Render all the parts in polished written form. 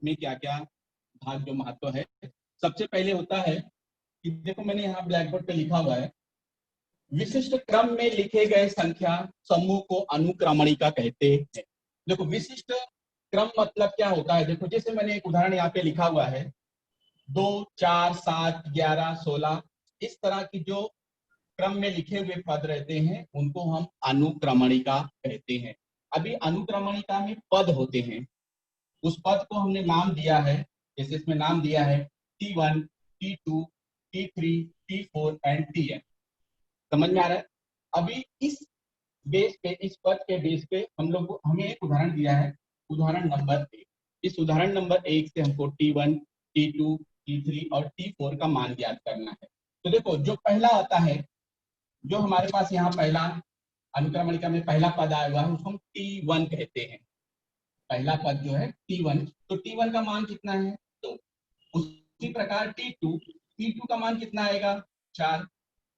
में क्या क्या भाग जो महत्व है। सबसे पहले होता है कि देखो मैंने यहाँ ब्लैक बोर्ड पे लिखा हुआ है, विशिष्ट क्रम में लिखे गए संख्या समूह को अनुक्रमणिका कहते हैं। देखो विशिष्ट क्रम मतलब क्या होता है, देखो जैसे मैंने एक उदाहरण यहाँ पे लिखा हुआ है 2, 4, 7, 11, 16, इस तरह की जो क्रम में लिखे हुए पद रहते हैं उनको हम अनुक्रमणिका कहते हैं। अभी अनुक्रमणिका में पद होते हैं, उस पद को हमने नाम दिया है, जैसे इसमें नाम दिया है T1, T2, T3, T4 and Tn। समझ में आ रहा है? अभी इस बेस पे, इस पद के बेस पे हमें एक उदाहरण दिया है, उदाहरण नंबर 1। इस उदाहरण नंबर 1 से हमको T1, T2, T3 और T4 का मान ज्ञात करना है। तो देखो जो पहला आता है, जो हमारे पास यहाँ पहला अनुक्रमणिका में पहला पद आया हुआ है उसको हम T1 कहते हैं। पहला पद जो है T1, तो T1 का मान कितना है 2। उसी प्रकार T2 का मान कितना आएगा 4।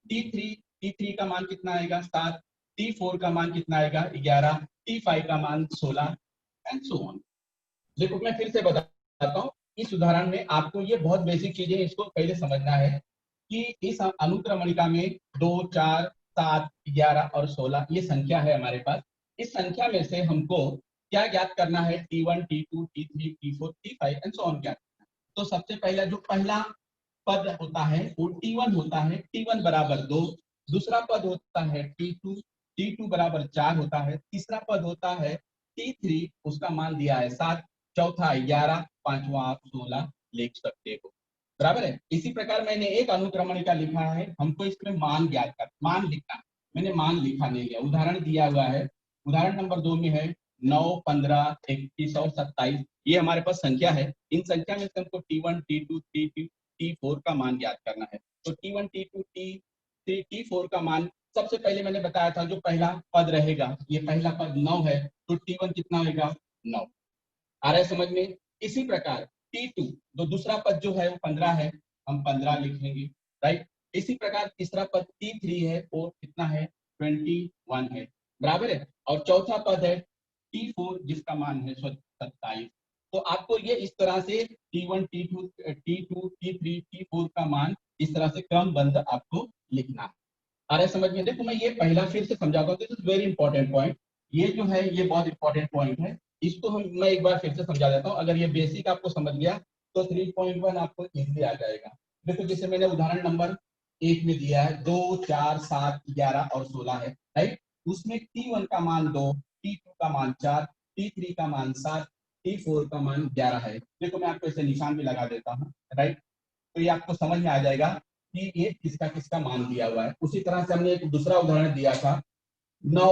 T3 का मान कितना आएगा 7। T4 का मान कितना आएगा 11। T5 का मान 16 एंड सो ऑन। देखो मैं फिर से बताता हूँ, इस उदाहरण में आपको ये बहुत बेसिक चीजें इसको पहले समझना है कि इस अनुक्रमणिका में 2, 4, 7, 11 और 16 ये संख्या है हमारे पास। इस संख्या में से हमको क्या ज्ञात करना है T1, T2, T3, T4, T5 and so on ज्ञात करना है। तो सबसे पहला जो पहला पद होता है वो T1 होता है, T1 बराबर 2। दूसरा पद होता है T2 बराबर 4 होता है। तीसरा पद होता है T3, उसका मान दिया है 7। चौथा 11, पांचवा आप 16 लिख सकते हो, बराबर है। इसी प्रकार मैंने एक अनुक्रमणिका लिखा है, हमको इसमें मान ज्ञात कर, मान लिखना, मैंने मान लिखा नहीं लिया, उदाहरण दिया हुआ है। उदाहरण नंबर 2 में है 9, 15, 21 और 27, ये हमारे पास संख्या है। इन संख्या में से हमको T1, T2, T4 का मान ज्ञात करना है। तो T1, T2, T3, T4 का मान सबसे पहले मैंने बताया था, जो पहला पद रहेगा, ये पहला पद 9 है, तो T1 कितना होगा 9। आ रहा है समझ में? इसी प्रकार T2, जो दूसरा पद जो है वो 15 है, हम 15 लिखेंगे, राइट। इसी प्रकार तीसरा पद T3 है, वो कितना है 21 है, बराबर है। और चौथा पद है T4 जिसका मान है 27। तो आपको ये इस तरह से T1, T2, T3, T4 का मान इस तरह से क्रमबद्ध आपको लिखना है। आ रहा है समझ में? देखो मैं ये पहला फिर से समझाता हूँ, this is very important point. ये जो है ये बहुत इंपॉर्टेंट पॉइंट है, इसको मैं एक बार फिर से समझा देता हूँ। अगर ये बेसिक आपको समझ गया तो 3.1 आपको इजीली आ जाएगा। देखो जैसे मैंने उदाहरण नंबर 1 में दिया है 2, 4, 7, 11 और 16 है, राइट। उसमें T1 का मान 2, T2 का मान 4, T3 का मान 7, T4 का मान 11 है। देखो मैं आपको ऐसे निशान भी लगा देता हूँ, राइट। तो ये आपको समझ में आ जाएगा कि ये किसका किसका मान दिया हुआ है। उसी तरह से हमने एक दूसरा उदाहरण दिया था 9,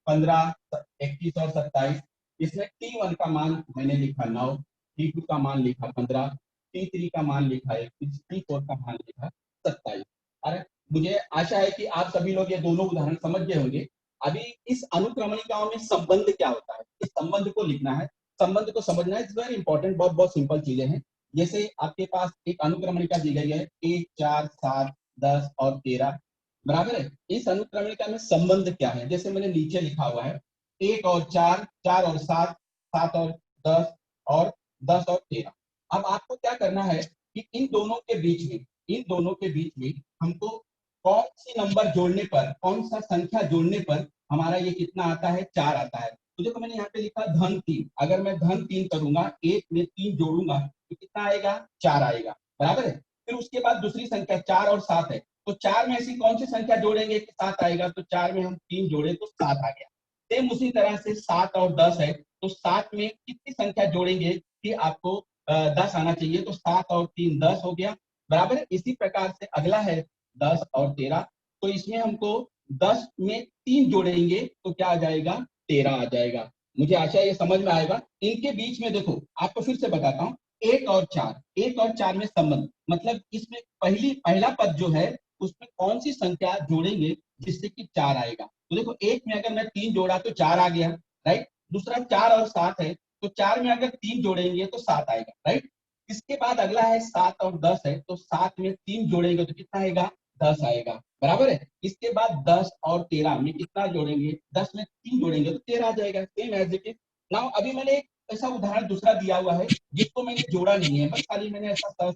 15, 21 और 27। इसमें T1 का मान मैंने लिखा 9, T2 का मान लिखा 15, T3 का मान लिखा 21, T4 का मान लिखा 27। अरे मुझे आशा है कि आप सभी लोग ये दोनों उदाहरण समझ गए होंगे। अभी इस अनुक्रमणिकाओं में संबंध क्या होता है, इस संबंध को लिखना है, संबंध को समझना है। इट्स वेरी इंपॉर्टेंट, बहुत बहुत सिंपल चीजें हैं। जैसे आपके पास एक अनुक्रमणिका दी गई है 1, 4, 7, 10 और 13, बराबर है। इस अनुक्रमणिका में संबंध क्या है, जैसे मैंने नीचे लिखा हुआ है 1 और 4, 4 और 7, 7 और 10 और 10 और 13। अब आपको क्या करना है कि इन दोनों के बीच में, इन दोनों के बीच में हमको कौन सी नंबर जोड़ने पर, कौन सा संख्या जोड़ने पर हमारा ये कितना आता है 4 आता है। तो देखो मैंने यहाँ पे लिखा धन 3, अगर मैं धन 3 करूंगा, 1 में 3 जोड़ूंगा तो कितना आएगा 4 आएगा, बराबर है। फिर उसके बाद दूसरी संख्या 4 और 7 है, तो 4 में ऐसी कौन सी संख्या जोड़ेंगे कि 7 आएगा, तो 4 में हम 3 जोड़े तो 7 आ गया। सेम उसी तरह से 7 और 10 है, तो 7 में कितनी संख्या जोड़ेंगे कि आपको 10 आना चाहिए, तो 7 और 3 10 हो गया, बराबर है। इसी प्रकार से अगला है 10 और 13, तो इसमें हमको 10 में 3 जोड़ेंगे तो क्या आ जाएगा 13 आ जाएगा। मुझे आशा है ये समझ में आएगा। इनके बीच में देखो आपको फिर से बताता हूँ, 1 और 4, 1 और 4 में संबंध, मतलब इसमें पहला पद जो है उसमें कौन सी संख्या जोड़ेंगे जिससे कि 4 आएगा। तो देखो 1 में अगर मैं 3 जोड़ा तो 4 आ गया, राइट। दूसरा 4 और 7 है, तो 4 में अगर 3 जोड़ेंगे तो 7 आएगा, राइट। इसके बाद अगला है 7 और 10 है, तो 7 में 3 जोड़ेंगे तो कितना आएगा 10 आएगा, बराबर है। इसके बाद 10 और 13 में कितना जोड़ेंगे, 10 में 3 जोड़ेंगे तो 13 आ जाएगा, same as it is. Now अभी मैंने एक ऐसा उदाहरण दूसरा दिया हुआ है जिसको मैंने जोड़ा नहीं है, बस खाली मैंने ऐसा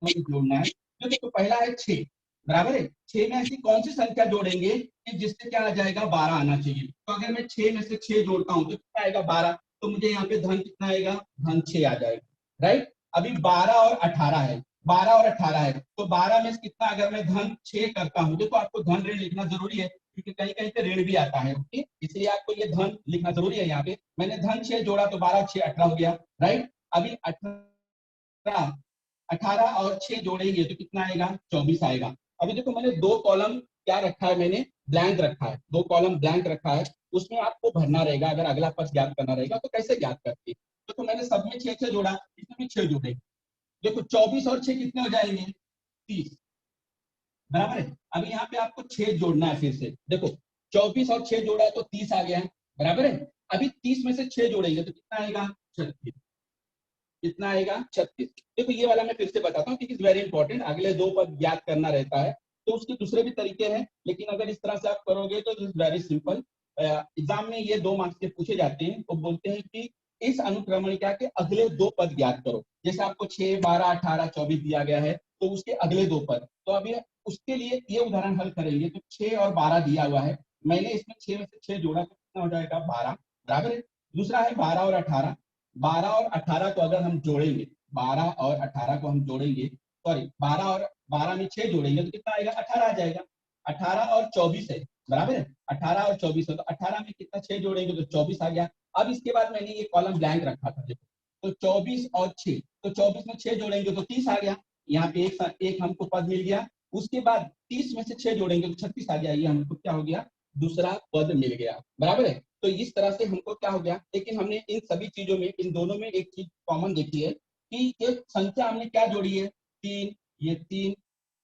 जोड़ना है। जो देखो पहला है 6, बराबर है। 6 में ऐसी कौन सी संख्या जोड़ेंगे कि जिससे क्या आ जाएगा, 12 आना चाहिए। तो अगर मैं 6 में से 6 जोड़ता हूँ तो कितना आएगा, 12। तो मुझे यहाँ पे धन कितना आएगा, धन 6 आ जाएगा, राइट। अभी 12 और 18 है, 12 और 18 है, तो 12 में से कितना, अगर मैं धन 6 करता हूँ, देखो आपको धन ऋण लिखना जरूरी है क्योंकि कहीं कहीं पे ऋण भी आता है, ओके, इसलिए आपको ये धन लिखना जरूरी है। यहाँ पे मैंने धन 6 जोड़ा तो 12 6 18 हो गया, राइट। अभी 18 और 6 जोड़ेंगे तो कितना आएगा, 24 आएगा। अभी देखो मैंने दो कॉलम क्या रखा है, मैंने ब्लैंक रखा है, दो कॉलम ब्लैंक रखा है, उसमें आपको भरना रहेगा। अगर अगला पद ज्ञात करना रहेगा तो कैसे ज्ञात करते, तो मैंने सब में 6 6 जोड़ा, इसमें भी 6 जोड़े। देखो 24 और 6 कितने हो जाएंगे, 30, बराबर है। अभी यहाँ पे आपको 6 जोड़ना है, फिर से देखो 24 और 6 जोड़ा तो 30 आ गया है, बराबर है। अभी 30 में से 6 जोड़ेंगे तो कितना आएगा, 36, कितना आएगा, 36। देखो ये वाला मैं फिर से बताता हूँ क्योंकि वेरी इंपॉर्टेंट, अगले दो पद ज्ञात करना रहता है तो उसके दूसरे भी तरीके हैं, लेकिन अगर इस तरह से आप करोगे तो दिस वेरी सिंपल। एग्जाम में ये 2 मार्क्स के पूछे जाते हैं, वो बोलते हैं कि इस अनुक्रमणिका के अगले दो पद ज्ञात करो। जैसे आपको 6 12 18 24 दिया गया है तो उसके अगले दो पद, तो अभी उसके लिए ये उदाहरण हल करेंगे। तो 6 और 12 दिया हुआ है, मैंने इसमें 6 में से 6 जोड़ा तो कितना हो जाएगा, 12, बराबर है। दूसरा है 12 और 18, 12 और 18 को अगर हम जोड़ेंगे, 12 और 18 को हम जोड़ेंगे, सॉरी 12 और 12 में 6 जोड़ेंगे तो कितना आएगा, 18 आ जाएगा। 18 और 24 है, बराबर है, 18 और 24 है, तो 18 में कितना 6 जोड़ेंगे तो 24 आ गया। अब इसके बाद मैंने ये कॉलम ब्लैंक रखा था, देखो तो 24 और 6, तो 24 में 6 जोड़ेंगे तो 30 आ गया। यहाँ पे एक हमको पद मिल गया। उसके बाद 30 में से 6 जोड़ेंगे तो 36 आ गया, ये हमको क्या हो गया, दूसरा पद मिल गया, बराबर है। तो इस तरह से हमको क्या हो गया, लेकिन हमने इन सभी चीजों में, इन दोनों में एक चीज कॉमन देखी है कि एक संख्या हमने क्या जोड़ी है, 3, ये 3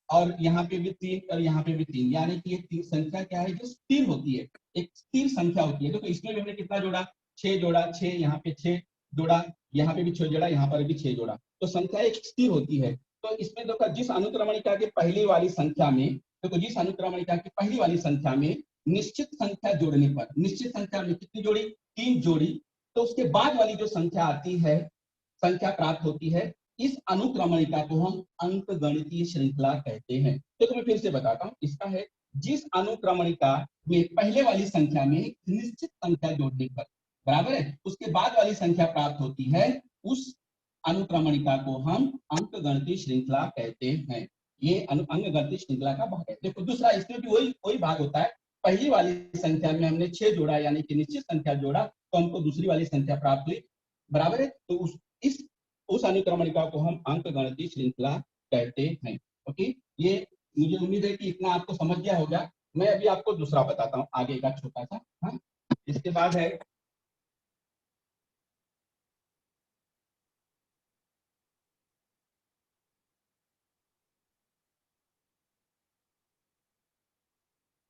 और यहाँ पे भी 3 और यहाँ पे भी 3, यानी कि ये 3 संख्या क्या है, जो स्थिर होती है, एक स्थिर संख्या होती है। देखो इसमें भी हमने कितना जोड़ा, 6 जोड़ा, 6 यहाँ पे 6 जोड़ा, यहाँ पे भी 6 जोड़ा, यहाँ पर भी 6 जोड़ा, तो संख्या एक स्थिर होती है। तो इसमें देखो जिस अनुक्रमणिका के पहली वाली संख्या में, देखो जिस अनुक्रमणिका की पहली वाली संख्या में निश्चित संख्या जोड़ने पर, निश्चित संख्या में कितनी जोड़ी, 3 जोड़ी, तो उसके बाद वाली जो संख्या आती है, संख्या प्राप्त होती है, इस अनुक्रमणिका को हम अंकगणितीय श्रृंखला कहते हैं। तो मैं फिर से बताता हूं, इसका है जिस अनुक्रमणिका में पहले वाली संख्या में निश्चित संख्या जोड़ने पर, बराबर है, उसके बाद वाली संख्या प्राप्त होती है, उस अनुक्रमणिका को हम अंकगणितीय श्रृंखला कहते हैं। ये अंकगणितीय श्रृंखला का भाग है। देखो दूसरा, इसमें भी वही वही भाग होता है। पहली वाली संख्या में हमने 6 जोड़ा यानी कि निश्चित संख्या जोड़ा तो हमको दूसरी वाली संख्या प्राप्त हुई, बराबर है। तो उस अनुक्रमणिका को हम अंकगणितीय श्रृंखला कहते हैं। ओके, ये मुझे उम्मीद है कि इतना आपको समझ गया होगा। मैं अभी आपको दूसरा बताता हूँ, आगे का छोटा सा। हाँ, इसके बाद है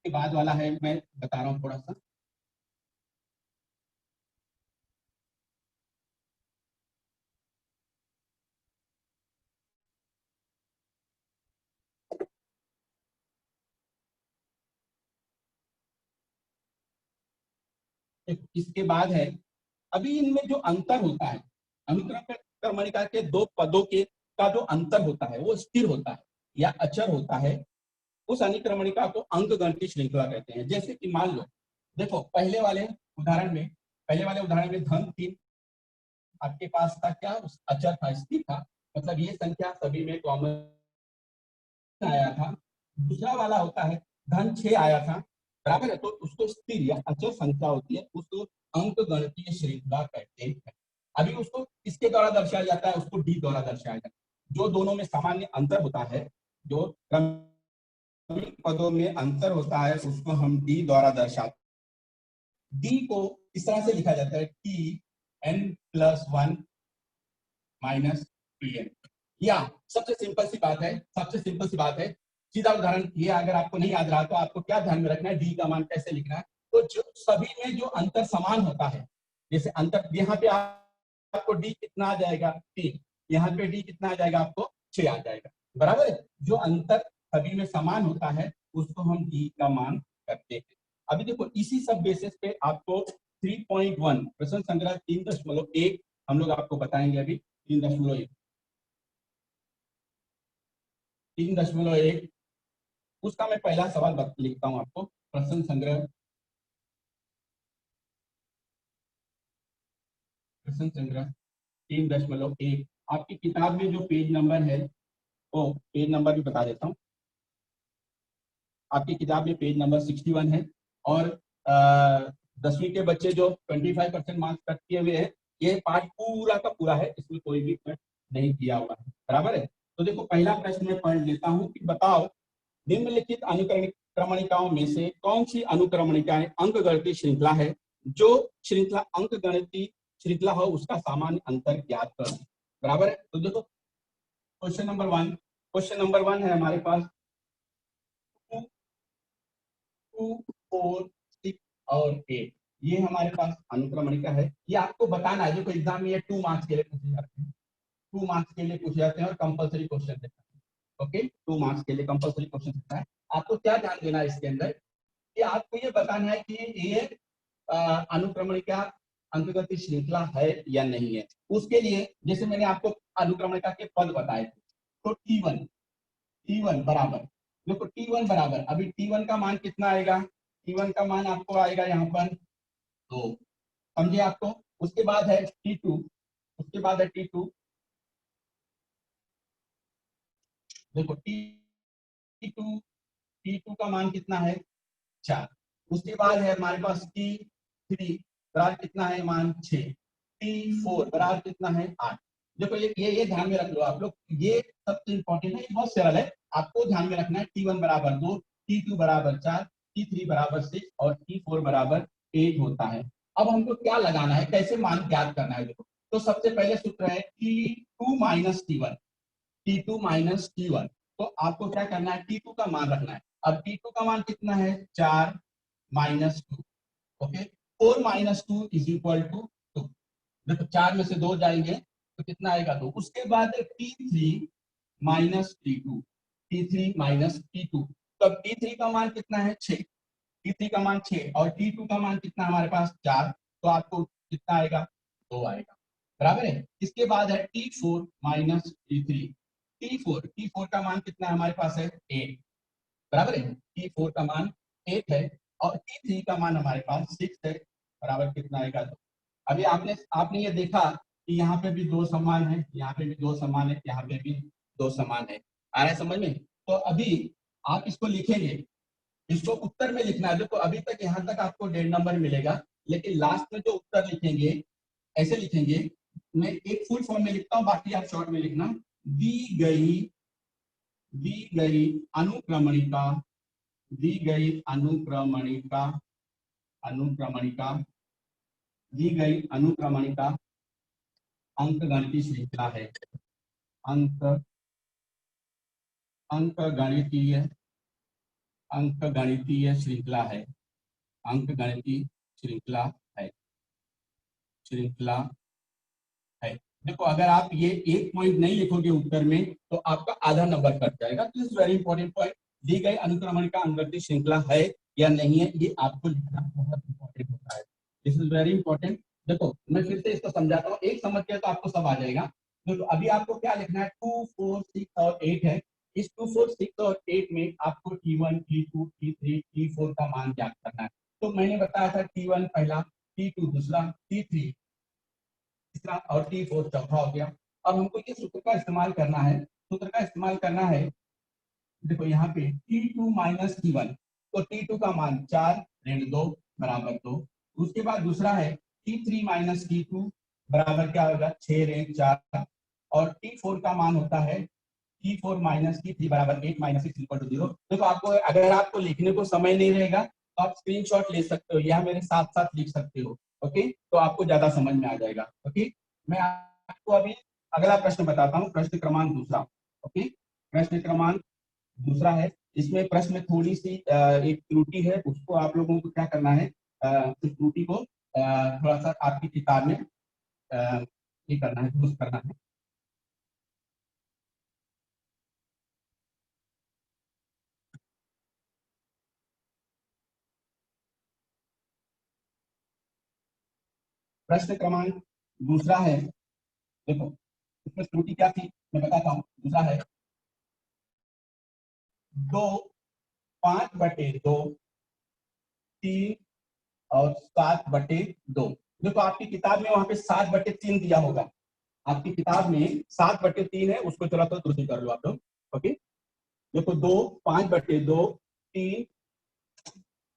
के बाद वाला है, मैं बता रहा हूँ थोड़ा सा। इसके बाद है, अभी इनमें जो अंतर होता है, अनुक्रमणिका के दो पदों के का जो अंतर होता है वो स्थिर होता है या अचर होता है, उस अनुक्रमणिका को अंकगणितीय श्रृंखला कहते हैं। जैसे कि मान लो, देखो पहले वाले उदाहरण में धन 3 आपके पास था, क्या अचर था, स्थिर था, मतलब ये संख्या सभी में कॉमन आया था। दूसरा वाला होता है धन 6 आया था, बराबर है, तो उसको स्थिर या अचर संख्या होती है, उसको अंक गणितीय श्रृंखला कहते हैं। अभी उसको किसके द्वारा दर्शाया जाता है, उसको डी द्वारा दर्शाया जाता है। जो दोनों में सामान्य अंतर होता है, जो क्रमिक पदों में अंतर होता है, उसको हम डी द्वारा दर्शाते हैं। डी को इस तरह से लिखा जाता है, T N plus 1 minus T N. या सबसे सिंपल सी बात है, सबसे सिंपल सी बात है, सीधा उदाहरण ये, अगर आपको नहीं याद रहा तो आपको क्या ध्यान में रखना है, डी का मान कैसे लिखना है। तो जो सभी में जो अंतर समान होता है, जैसे अंतर यहाँ पे आपको डी कितना आ जाएगा, 3, यहाँ पे डी कितना आ जाएगा, आपको 6 आ जाएगा, बराबर है। जो अंतर सभी में समान होता है उसको हम डी का मान करते हैं। अभी देखो इसी सब बेसिस पे आपको 3.1 प्रश्न संग्रह 3.1 हम लोग आपको बताएंगे अभी 3.1 उसका मैं पहला सवाल लिखता हूं आपको। प्रश्न संग्रह 3.1 आपकी किताब में जो पेज नंबर है वो पेज नंबर भी बता देता हूँ। आपकी किताब में पेज नंबर 61 है और 10वीं के बच्चे जो 25% मार्क्स कट किए हुए हैं, ये पाठ पूरा का पूरा है, इसमें कोई भी कट नहीं किया हुआ है, बराबर है। तो देखो पहला प्रश्न मैं पढ़ लेता हूँ कि बताओ निम्नलिखित अनुक्रमणिकाओं में से कौन सी अनुक्रमणिकाएं अंकगणितीय श्रृंखला है जो श्रृंखला अंकगणितीय श्रृंखला हो उसका सामान्य अंतर ज्ञात कर, बराबर है। तो देखो क्वेश्चन नंबर 1 है हमारे पास 2, 4, 6 और 8, ये हमारे पास अनुक्रमणिका है। ये आपको बताना है, देखो एग्जाम में ये 2 मार्क्स के लिए पूछे जाते हैं, 2 मार्क्स के लिए पूछे जाते हैं और कंपलसरी क्वेश्चन देता है। ओके, 2 मार्क्स के लिए कंपलसरी क्वेश्चन देता है। आपको क्या ध्यान देना है इसके अंदर कि आपको ये बताना है कि ये अनुक्रमणिका अंकगणितीय श्रृंखला है या नहीं है। उसके लिए जैसे मैंने आपको अनुक्रमणिका के पद बताए थे, तो T1 बराबर, देखो T1 बराबर, अभी T1 का मान कितना आएगा, T1 का मान आपको आएगा यहाँ पर 2, समझे आपको। उसके बाद है T2, उसके बाद है T2, देखो T2 T2 का मान कितना है 4। उसके बाद है हमारे पास T3 बराबर कितना है मान 6, T4 बराबर कितना है 8। देखो ये ध्यान में रख लो आप लोग, ये सबसे इंपॉर्टेंट है, ये बहुत सरल है, आपको ध्यान में रखना है। T1 बराबर 2, T2 बराबर 4, T3 बराबर 6 और T4 बराबर 8 होता है। अब हमको क्या लगाना है, कैसे मान ज्ञात करना है, देखो तो सबसे पहले सूत्र है T2 minus T1, T2 minus T1। तो आपको क्या करना है, T2 का मान रखना है। अब T2 का मान कितना है 4 minus 2, okay 4 minus 2 is equal to 2। देखो 4 में से 2 जाएंगे तो कितना आएगा 2। उसके बाद T3 minus T2, T3 minus T2, तो अब T3 का मान कितना है 6, T3 का मान 6 और T2 का मान कितना हमारे पास 4, तो आपको कितना आएगा 2 आएगा, बराबर है। इसके बाद है T4 माइनस T3, T4 का मान कितना हमारे पास है 8, बराबर है। T4 का मान 8 है और T3 का मान हमारे पास 6 है, बराबर कितना आएगा 2। अभी आपने आपने ये देखा कि यहाँ पे भी 2 समान है, यहाँ पे भी 2 समान है, यहाँ पे भी 2 समान है, आ रहा है समझ में। तो अभी आप इसको लिखेंगे, इसको उत्तर में लिखना है। देखो अभी तक यहाँ तक आपको 1.5 नंबर मिलेगा, लेकिन लास्ट में जो उत्तर लिखेंगे ऐसे लिखेंगे, मैं एक फुल फॉर्म में लिखता हूँ, बाकी आप शॉर्ट में लिखना। दी गई दी गई अनुक्रमणिका दी गई अनुक्रमणिका अनुक्रमणिका दी गई अनुक्रमणिका अंकगणितीय श्रृंखला है, अंक अंकगणितीय अंकगणितीय श्रृंखला है, अंकगणितीय श्रृंखला है, श्रृंखला है। देखो अगर आप ये एक पॉइंट नहीं लिखोगे उत्तर में तो आपका आधा नंबर कट जाएगा। This is very important point, दी गई अनुक्रमणिका अंकगणितीय श्रृंखला है या नहीं है, ये आपको लिखना बहुत इंपॉर्टेंट होता है। This is very important. देखो मैं फिर से इसको समझाता हूँ, एक समझ के तो आपको सब आ जाएगा। तो अभी आपको क्या लिखना है, 2, 4, 6 और 8 है। इस 2, 4, 6 और 8 में आपको T1, T2, T3, T4 का मान ज्ञात करना है। तो मैंने बताया था T1 पहला, T2 दूसरा, T3 तीसरा और T4 चौथा हो गया। अब हमको ये सूत्र का इस्तेमाल करना है, सूत्र का इस्तेमाल करना है। देखो यहाँ पे T2 माइनस T1, तो T2 का मान 4 ऋण 2 बराबर 2। उसके बाद दूसरा है T3 माइनस T2 बराबर क्या होगा 6 ऋण 4, और T4 का मान होता है T4 माइनस T3 बराबर 8 माइनस 6 इक्वल टू 0। देखो आपको अगर आपको लिखने को समय नहीं रहेगा तो आप स्क्रीनशॉट ले सकते हो या मेरे साथ साथ लिख सकते हो, ओके, तो आपको ज्यादा समझ में आ जाएगा। ओके, मैं आपको अभी अगला प्रश्न बताता हूँ, प्रश्न क्रमांक दूसरा। ओके, प्रश्न क्रमांक दूसरा है, इसमें प्रश्न में थोड़ी सी एक त्रुटि है, उसको आप लोगों को क्या करना है, उस त्रुटि को थोड़ा सा आपकी किताब में ये करना है, दुरुस्त करना है। प्रश्न क्रमांक दूसरा है, देखो इसमें त्रुटि क्या थी मैं बताता हूँ। दूसरा है 2 5/2 3 और 7/2। देखो आपकी किताब में वहां पे 7/3 दिया होगा, आपकी किताब में 7/3 है, उसको थोड़ा सा त्रुटि कर लो आप लोग। ओके, देखो 2 5/2 3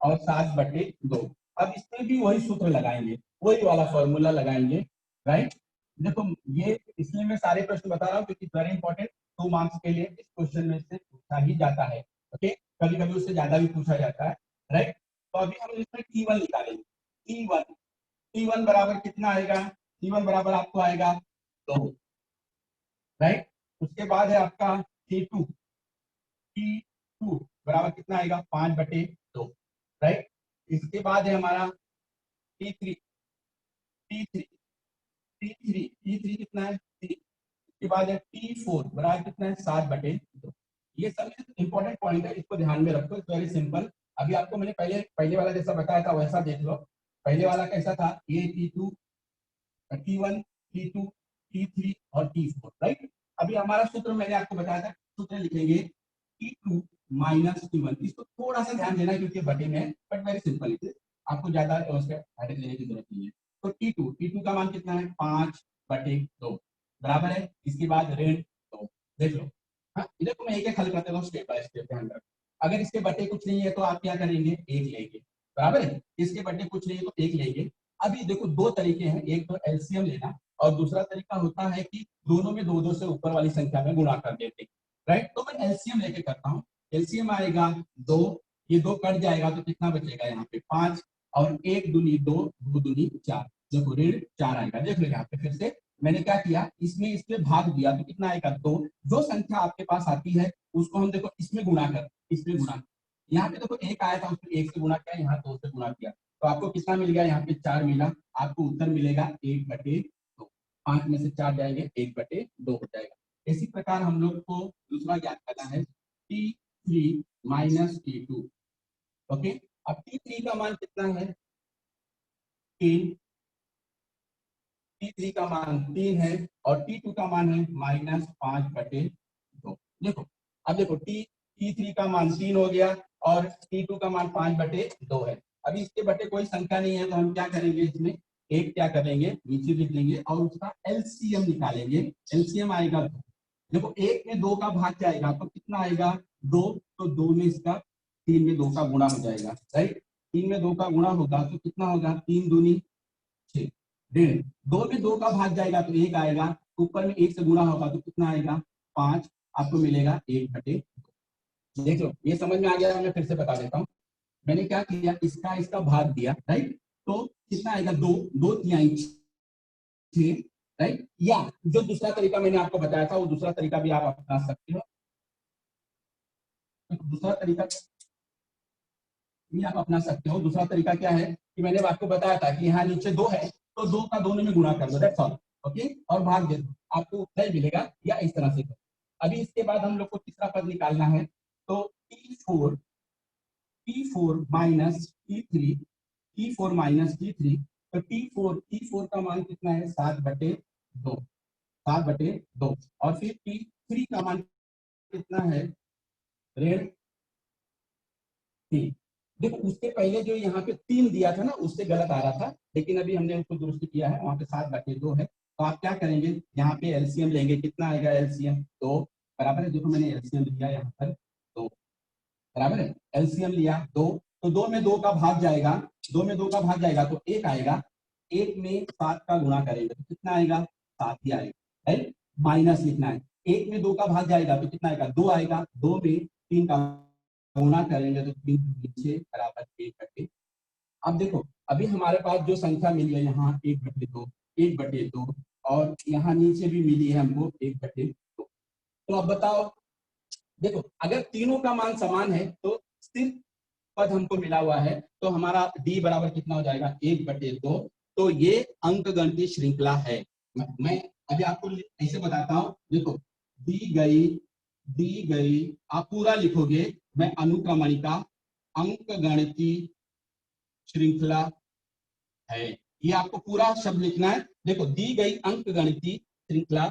और 7/2। अब इसमें भी वही सूत्र लगाएंगे, वही वाला फॉर्मूला लगाएंगे, राइट। देखो ये इसलिए मैं सारे प्रश्न बता रहा हूँ क्योंकि वेरी इंपॉर्टेंट, 2 मार्क्स के लिए इस क्वेश्चन में से पूछा ही जाता है। ओके, कभी कभी उससे ज्यादा भी पूछा जाता है, राइट। तो अभी हम इसमें T1 निकालेंगे। T1 बराबर कितना आएगा? T1 बराबर आपको आएगा 2, राइट। उसके बाद है आपका T2 बराबर कितना आएगा? 5/2, राइट। इसके बाद है हमारा T3 कितना है? 3। इसके बाद है T4 बराबर कितना है? 7/2। ये सब इंपॉर्टेंट पॉइंट है, इसको ध्यान में रखो, इट्स वेरी सिंपल। अभी आपको मैंने पहले वाला जैसा बताया था वैसा देख लो। पहले वाला कैसा था? ये T2 T1 T2 T3 और T4, राइट। अभी हमारा सूत्र मैंने आपको बताया था, सूत्र लिखेंगे T2 माइनस T1। इसको थोड़ा सा ध्यान देना क्योंकि बटे में है, but very simple it is, आपको ज्यादा उसका हेडेक लेने की जरूरत नहीं है। तो T2 का मान कितना है? 5/2 बराबर है, इसके बाद ऋण 2। देख लो, हाँ इधर को मैं एक एक हल करते रहूँ स्टेप बाय स्टेप, ध्यान रखो। अगर इसके बटे कुछ नहीं है तो आप क्या करेंगे? एक लेंगे, बराबर है। इसके बटे कुछ नहीं है तो एक लेंगे। अभी देखो दो तरीके हैं, एक तो एलसीएम लेना और दूसरा तरीका होता है कि दोनों में 2 से ऊपर वाली संख्या में गुणा कर देते, राइट। तो मैं एलसीएम लेके करता हूँ। एलसीएम आएगा 2, ये 2 कट जाएगा तो कितना बचेगा? यहाँ पे 5 और 1 दूनी 2, 2 दूनी 4, देखो ऋण 4 आएगा। देख लो यहाँ पे फिर से मैंने क्या किया, इसमें इसमें भाग दिया तो कितना आएगा? 2। जो संख्या आपके पास आती है उसको हम देखो इसमें गुणा कर, इसमें गुणा, यहाँ पे देखो 1 आया था उसमें 1 से गुणा किया, यहाँ 2 से गुणा किया, तो आपको कितना मिल गया? यहाँ पे 4 मिला। आपको उत्तर मिलेगा 1/2। 5 में से 4 जाएंगे, 1/2 हो जाएगा। इसी प्रकार हम लोग को दूसरा ज्ञात करना है T3 माइनस T2। ओके, अब T3 का मान कितना है? 3। T3 का मान 3 है और T2 का मान है -5/2। देखो अब देखो T3 का मान 3 हो गया और T2 का मान 5/2 है। अभी इसके बटे कोई संख्या नहीं है तो हम क्या करेंगे? इसमें एक क्या करेंगे? नीचे लिख लेंगे और उसका एलसीएम निकालेंगे। एलसीएम आएगा 2। देखो 1 में 2 का भाग जाएगा तो कितना आएगा? 2। तो 2 में इसका 3 में 2 का गुणा हो जाएगा, राइट। 3 में 2 का गुणा होगा तो कितना होगा? 3 दूनी 6, 1.5। 2 में 2 का भाग जाएगा तो 1 आएगा, ऊपर में 1 से गुणा होगा तो कितना आएगा? 5। आपको मिलेगा 1/2। देख लो ये समझ में आ गया? मैं फिर से बता देता हूँ। मैंने क्या किया? इसका भाग दिया, राइट। तो कितना आएगा? 2 2 तिहाई 6, राइट। या जो दूसरा तरीका मैंने आपको बताया था वो दूसरा तरीका भी आप अपना सकते हो। दूसरा तरीका भी आप अपना सकते हो। दूसरा तरीका क्या है कि मैंने आपको बताया था कि यहाँ नीचे 2 है तो 2 का दोनों में गुणा कर दो, दैट्स ऑल। ओके, और भाग दे दो, आपको उत्तर मिलेगा, या इस तरह से। अभी इसके बाद हम लोग को तीसरा पद निकालना है। तो T4 माइनस T3 तो T4 का मान कितना है? 7/2, 7/2। और फिर T3 का मान कितना है? ऋण 3। देखो उसके पहले जो यहाँ पे 3 दिया था ना उससे गलत आ रहा था, लेकिन अभी हमने उसको दुरुस्त किया है, वहां पे 7/2 है। तो आप क्या करेंगे? यहाँ पे एलसीएम लेंगे, कितना आएगा एलसीएम? 2 बराबर है। देखो मैंने एलसीएम लिया यहाँ पर 2 बराबर है, एलसीएम लिया 2। तो 2 में 2 का भाग जाएगा, 2 में 2 का भाग जाएगा तो 1 आएगा। 1 में 7 का गुणा करेंगे तो कितना आएगा? 7 ही आएगा, राइट। माइनस लिखना है, 1 में 2 का भाग जाएगा तो कितना आएगा? 2 आएगा। 2 में 3 का गुणा करेंगे तो 3 नीचे बराबर 1/2। अब देखो अभी हमारे पास जो संख्या मिली है यहाँ 1/2 और यहाँ नीचे भी मिली है हमको 1/2। तो अब बताओ, देखो अगर तीनों का मान समान है तो सिर्फ पद हमको मिला हुआ है तो हमारा डी बराबर कितना हो जाएगा? 1/2। तो ये अंक गणितीय श्रृंखला है। मैं अभी आपको ऐसे बताता हूँ, देखो दी गई आप पूरा लिखोगे, मैं अनुक्रमणिका अंक गणितीय श्रृंखला है, ये आपको पूरा शब्द लिखना है। देखो, दी गई अंक गणितीय श्रृंखला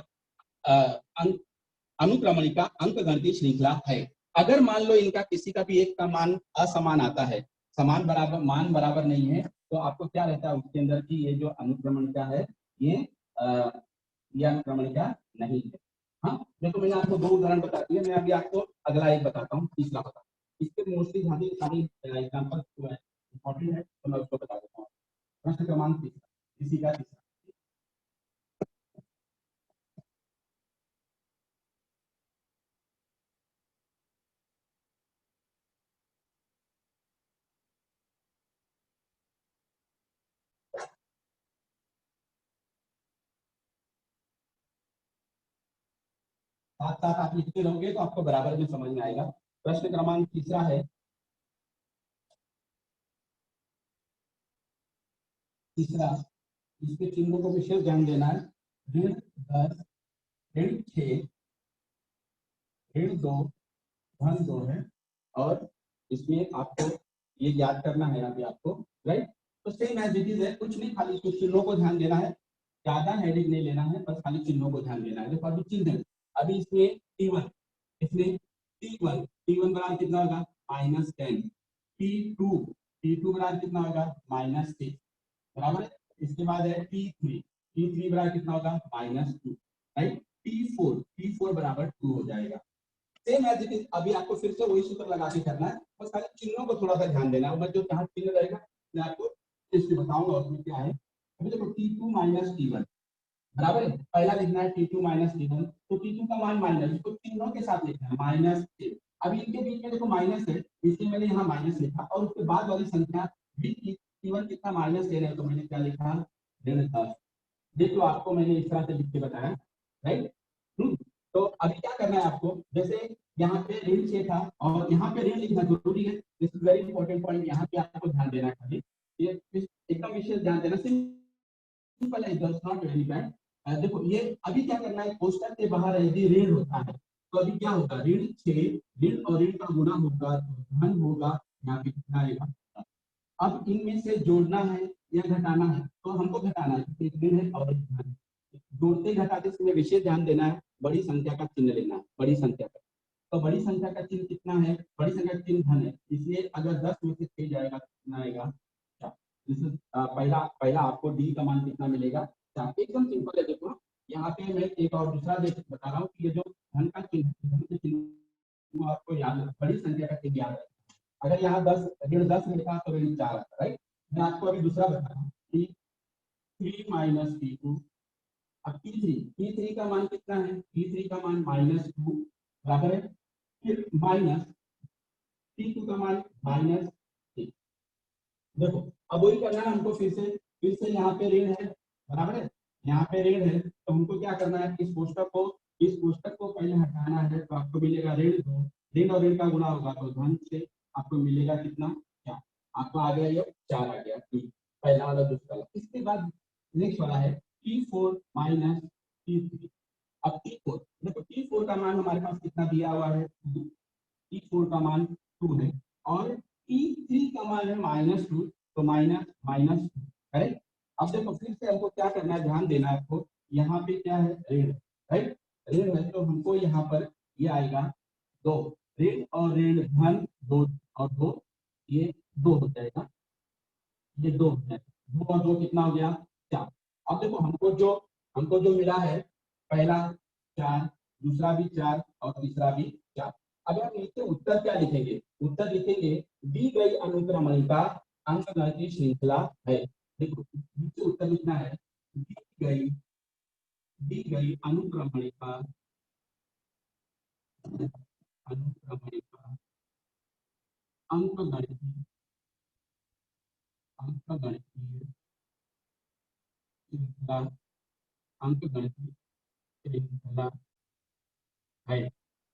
अनुक्रमणिका अंक गणितीय श्रृंखला है। अगर मान लो इनका किसी का भी एक का मान असमान आता है, समान बराबर मान बराबर नहीं है, तो आपको क्या रहता है उसके अंदर की ये जो अनुक्रमणिका है ये अनुक्रमणिका नहीं है। हाँ, देखो मैंने आपको दो उदाहरण बता दिए, मैं अभी आपको अगला एक बताता हूँ, तीसरा बता। इसके मोस्टली जहाँ सारे एग्जाम्पल इंपॉर्टेंट है तो मैं उसको बता देता हूँ। प्रश्न क्रमांक तीसरा, इसी का तीसरा। 7-7 आप लिखते रहोगे तो आपको बराबर में समझ में आएगा। प्रश्न क्रमांक तीसरा है, तीसरा इसके चिन्हों को विशेष ध्यान देना है। ऋण 10, ऋण 6, ऋण 2, धन 2 है, और इसमें आपको ये याद करना है अभी आपको, राइट। तो सेम एज इट इज है, कुछ नहीं, खाली कुछ चिन्हों को ध्यान देना है, ज्यादा हेडिंग नहीं लेना है, बस खाली चिन्हों को ध्यान देना है। देखो अभी चिन्ह, अभी इसमें T1, इसमें T1 बराबर कितना होगा -10, T2 बराबर कितना होगा -6, बराबर है। इसके बाद है T3 बराबर कितना होगा -2, राइट। T4 बराबर 2 हो जाएगा। सेम एज इट इज, अभी आपको फिर से वही सूत्र लगा के करना है, बस खाली चिन्हों को थोड़ा सा ध्यान देना है। जो जहाँ चिन्ह रहेगा मैं आपको इससे बताऊंगा उसमें क्या है। अभी देखो T2 - T1 बराबर है, पहला लिखना है T2 - T1, तो T2 का मान माइनस, इसको चिन्हों के साथ लिखना है -6। अभी इनके बीच में देखो माइनस है, इसलिए मैंने यहाँ माइनस लिखा, और उसके बाद वाली संख्या भी T1 कितना -10 है, तो मैंने क्या लिखा ऋण 10। देखो आपको मैंने इस तरह से लिख के बताया, राइट। तो अभी क्या करना है आपको, जैसे यहाँ पे ऋण 6 था और यहाँ पे ऋण लिखना जरूरी है, this is very important point, यहाँ पे आपको ध्यान देना है खाली, ये एकदम विशेष ध्यान देना, सिंपल है, इट्स नॉट वेरी बैड। देखो ये अभी क्या करना है, कोष्टक के बाहर यदि ऋण होता है तो अभी क्या होगा, ऋण 6, ऋण और ऋण का गुणा होगा तो धन होगा, यहाँ पे कितना आएगा। अब इनमें से जोड़ना है या घटाना है, तो हमको घटाना है, एक ऋण है और एक धन है। जोड़ते घटाते समय विशेष ध्यान देना है, बड़ी संख्या का चिन्ह लेना है, बड़ी संख्या का। तो बड़ी संख्या का चिन्ह कितना है, बड़ी संख्या का चिन्ह धन है, इसलिए अगर 10 में से 6 जाएगा तो कितना आएगा 4। पहला पहला आपको डी का मान कितना मिलेगा 4, एकदम सिंपल है। देखो यहाँ पे मैं एक और दूसरा बता रहा हूँ कि ये जो धन का चिन्ह है, धन के चिन्ह आपको याद है, बड़ी संख्या का चिन्ह याद है। अगर यहाँ 10 ऋण 10 लिखा तो ऋण 4 आता, राइट। मैं आपको अभी दूसरा बता रहा हूँ कि 3 - T2, अब T3 का मान कितना है, T3 का मान -2 बराबर है, फिर माइनस T2 का मान -3। देखो अब वही करना है हमको, फिर से यहाँ पे ऋण है, बराबर है, यहाँ पे ऋण है, तो हमको क्या करना है, इस कोष्टक को पहले हटाना है, तो आपको मिलेगा ऋण 2, ऋण और ऋण का गुणा होगा तो धन से आपको मिलेगा कितना 4, आपको आ गया ये 4 आ गया, पहला वाला दूसरा वाला। इसके बाद नेक्स्ट वाला है T4 - T3। अब T4 देखो, T4 का मान हमारे पास कितना दिया हुआ है, T4 का मान 2 है, और T3 का मान है -2, तो माइनस माइनस, राइट। अब देखो फिर से हमको क्या करना है, ध्यान देना है आपको, यहाँ पे क्या है ऋण, राइट, ऋण है, तो हमको यहाँ पर ये आएगा 2, ऋण और ऋण धन 2 और 2, ये 2 हो जाएगा, ये 2 हो जाएगा, 2 और 2 कितना हो गया 4। अब देखो हमको जो मिला है, पहला 4, दूसरा भी 4 और तीसरा भी 4। अब हम नीचे उत्तर क्या लिखेंगे, उत्तर लिखेंगे दी गई अनुक्रमणिका अंकगणितीय श्रृंखला है। देखो नीचे उत्तर लिखना है, दी गई अनुक्रमणिका अंकगणितीय अंकगणितीय श्रृंखला अंकगणितीय श्रृंखला है,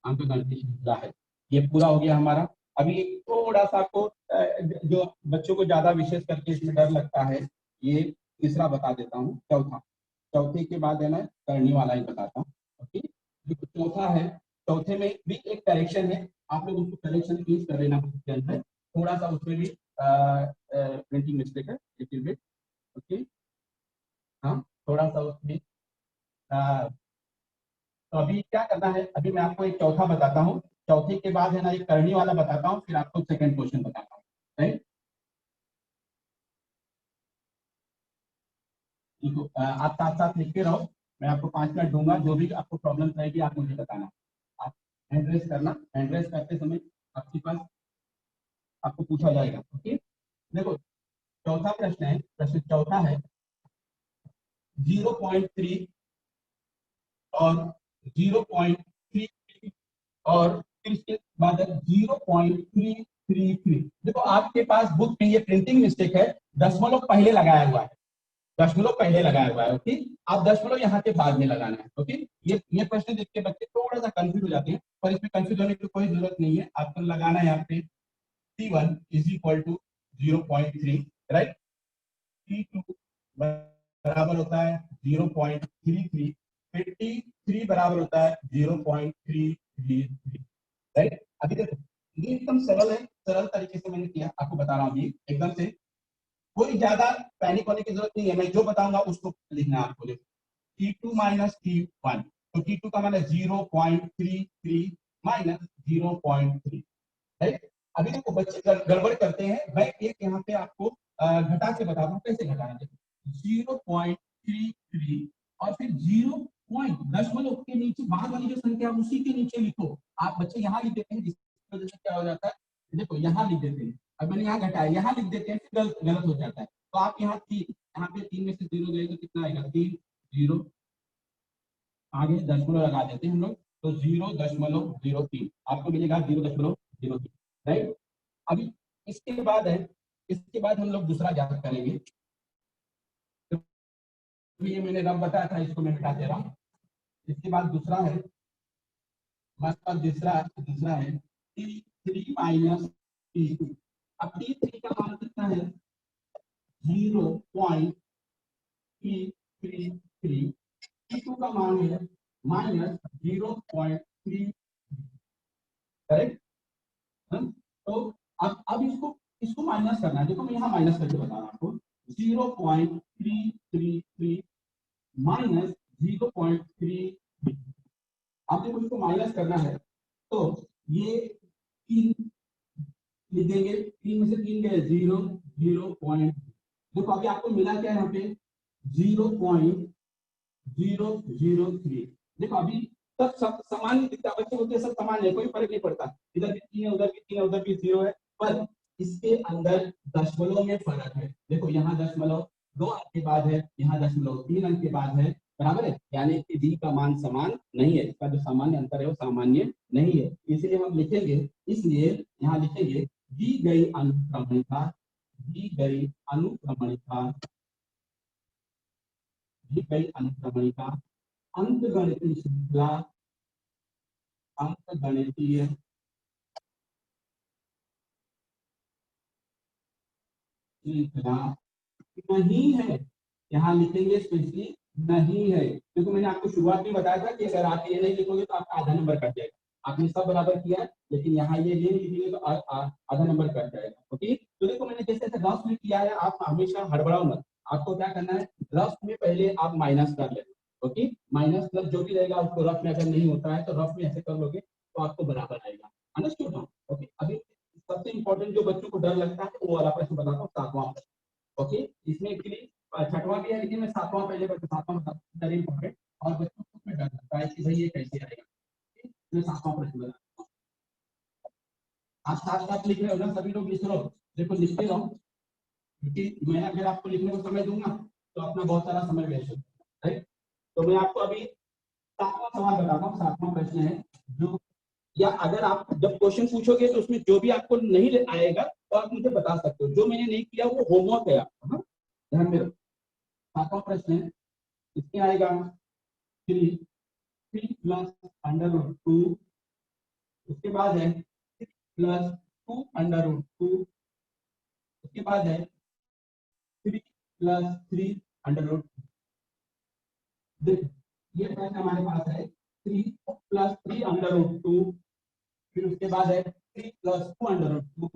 अंकगणितीय श्रृंखला है। ये पूरा हो गया हमारा। अभी एक थोड़ा सा आपको जो बच्चों को ज्यादा विशेष करके इसमें डर लगता है, ये तीसरा बता देता हूँ, चौथे के बाद है ना करने वाला ही बताता हूँ। ओके, जो चौथा है, चौथे में भी एक करेक्शन है, आप लोग उसको करेक्शन प्लीज कर लेना उसके अंदर, थोड़ा सा उसमें भी प्रिंटिंग मिस्टेक है लिटिल बिट। ओके, थोड़ा सा उसमें तो अभी क्या करना है, अभी मैं आपको एक चौथा बताता हूँ, चौथे के बाद है ना एक करनी वाला बताता हूँ, फिर आपको सेकंड क्वेश्चन बताता हूँ, राइट। आप साथ साथ लिखते रहो, मैं आपको 5 मिनट दूंगा, जो भी आपको प्रॉब्लम रहेगी आप मुझे बताना। आप हैंड रेस करना, हैंड रेस करते समय आपके पास आपको पूछा जाएगा, ओके। देखो चौथा प्रश्न है, प्रश्न चौथा है 0.3 और 0.3 और फिर इसके बाद 0.333। देखो आपके पास बुक में ये प्रिंटिंग मिस्टेक है, दशमलव पहले लगाया हुआ है, दशमलव पहले लगाया हुआ है, ओके। आप दशमलव यहाँ के बाद में लगाना है, ओके। ये प्रश्न देख के बच्चे थोड़ा सा कंफ्यूज हो जाते हैं, पर इसमें कंफ्यूज होने की कोई जरूरत नहीं है। आपको लगाना है यहाँ पे T1 is equal to 0.3, right. T2 बराबर होता है 0.33, फिर T3 बराबर होता है 0.333, राइट। अभी देखो ये एकदम सरल है, सरल तरीके से मैंने किया, आपको बता रहा हूँ अभी एकदम से, कोई ज्यादा पैनिक होने की जरूरत नहीं है, मैं जो बताऊंगा उसको लिखना है आपको। देखो T2 माइनस T1, तो T2 का मान है 0.33 माइनस 0.3, राइट। अभी देखो बच्चे गड़बड़ करते हैं, मैं एक यहाँ पे आपको घटा के बताता हूँ कैसे घटाना है। 0.33 और फिर 0 दशमलव के नीचे बाद वाली जो संख्या उसी के नीचे लिखो। आप बच्चे यहाँ लिख देते हैं, जिसकी वजह से क्या हो जाता है, देखो यहाँ लिख देते हैं, अब मैंने यहाँ घटाया, यहाँ लिख देते हैं, फिर गलत हो जाता है। तो आप यहाँ 3, यहाँ पे 3 में से 0 गए तो कितना आएगा, 3 0, आगे दशमलव लगा देते हैं हम लोग, तो 0.03 आपको मिलेगा, 0.03, राइट। अभी इसके बाद है, इसके बाद हम लोग दूसरा ज्ञात करेंगे, तो ये मैंने रब बताया था, इसको मैं मिटा दे रहा हूँ। इसके बाद दूसरा है, हमारे पास दूसरा दूसरा है T3 माइनस T2। अब T3 का मान कितना है, 0.333, T2 का मान है माइनस 0.3, करेक्ट। तो अब इसको इसको माइनस करना है, देखो मैं यहाँ माइनस करके बता रहा हूँ आपको, 0.333 माइनस 0.3, आप देखो इसको माइनस करना है, तो ये 3 लिख देंगे, 3 में से 3 गए 0, 0. देखो अभी आपको मिला क्या यहाँ पे, 0.003। देखो अभी सब समान दिखता, बच्चे होते हैं सब समान है, कोई फर्क नहीं पड़ता, इधर भी 3 है, उधर भी 3 है, उधर भी 0 है, पर इसके अंदर दशमलव में फर्क है। देखो यहाँ दशमलव 2 अंक के बाद है, यहाँ दशमलव 3 अंक के बाद है, बराबर है, यानी कि डी का मान समान नहीं है, इसका जो सामान्य अंतर है वो सामान्य नहीं है, इसलिए हम लिखेंगे, इसलिए यहाँ लिखेंगे दी गई अनुक्रमणिका, दी गई अनुक्रमणिका, दी गई अनुक्रमणिका अंकगणितीय श्रृंखला, अंकगणितीय श्रृंखला नहीं है, यहाँ लिखेंगे स्पेशली नहीं है, क्योंकि मैंने आपको शुरुआत में बताया था कि अगर आप ये नहीं लिखोगे तो आपका आधा नंबर कट जाएगा। आपने सब बराबर किया है, लेकिन यहाँ ये नहीं लिखेंगे तो आधा नंबर कट जाएगा, ओके। तो देखो मैंने जैसे रफ में किया है, आप हमेशा हड़बड़ाओ मत, आपको क्या करना है, रफ में पहले आप माइनस कर ले, ओके। माइनस प्लस जो भी रहेगा उसको रफ में अगर नहीं होता है तो रफ में ऐसे कर लोगे तो आपको बराबर आएगा, अंडरस्टूड ना, ओके। अभी सबसे इंपॉर्टेंट जो बच्चों को डर लगता है वो वाला प्रश्न बताता हूँ, 7वां, ओके। इसमें एक्चुअली 6वां भी है, लेकिन मैं 7वां पहले बता, 7वां वेरी इंपॉर्टेंट, और बच्चों को डर लगता है कि भाई ये कैसे आएगा, मैं 7वां प्रश्न बता, आप साथ साथ लिख रहे हो ना, सभी लोग लिख रहे हो, देखो लिखते रहो, क्योंकि मैं अगर आपको लिखने को समय दूंगा तो अपना बहुत सारा समय वेस्ट होगा, राइट। तो मैं आपको अभी 7वां सवाल बताता हूँ, 7वां प्रश्न है जो, या अगर आप जब क्वेश्चन पूछोगे तो उसमें जो भी आपको नहीं आएगा तो आप मुझे बता सकते हो, जो मैंने नहीं किया वो होमवर्क है आपका, हाँ? ध्यान में रखो। 7वां प्रश्न है, इसमें आएगा 3 प्लस अंडर रूट 2, उसके बाद है 6 प्लस 2 अंडर रूट 2, उसके बाद है 3 प्लस 3 अंडर रूट, देखो ये प्रश्न हमारे पास है 3 प्लस 3 अंडर रूट 2, फिर उसके बाद है 3 plus 2 under root 2,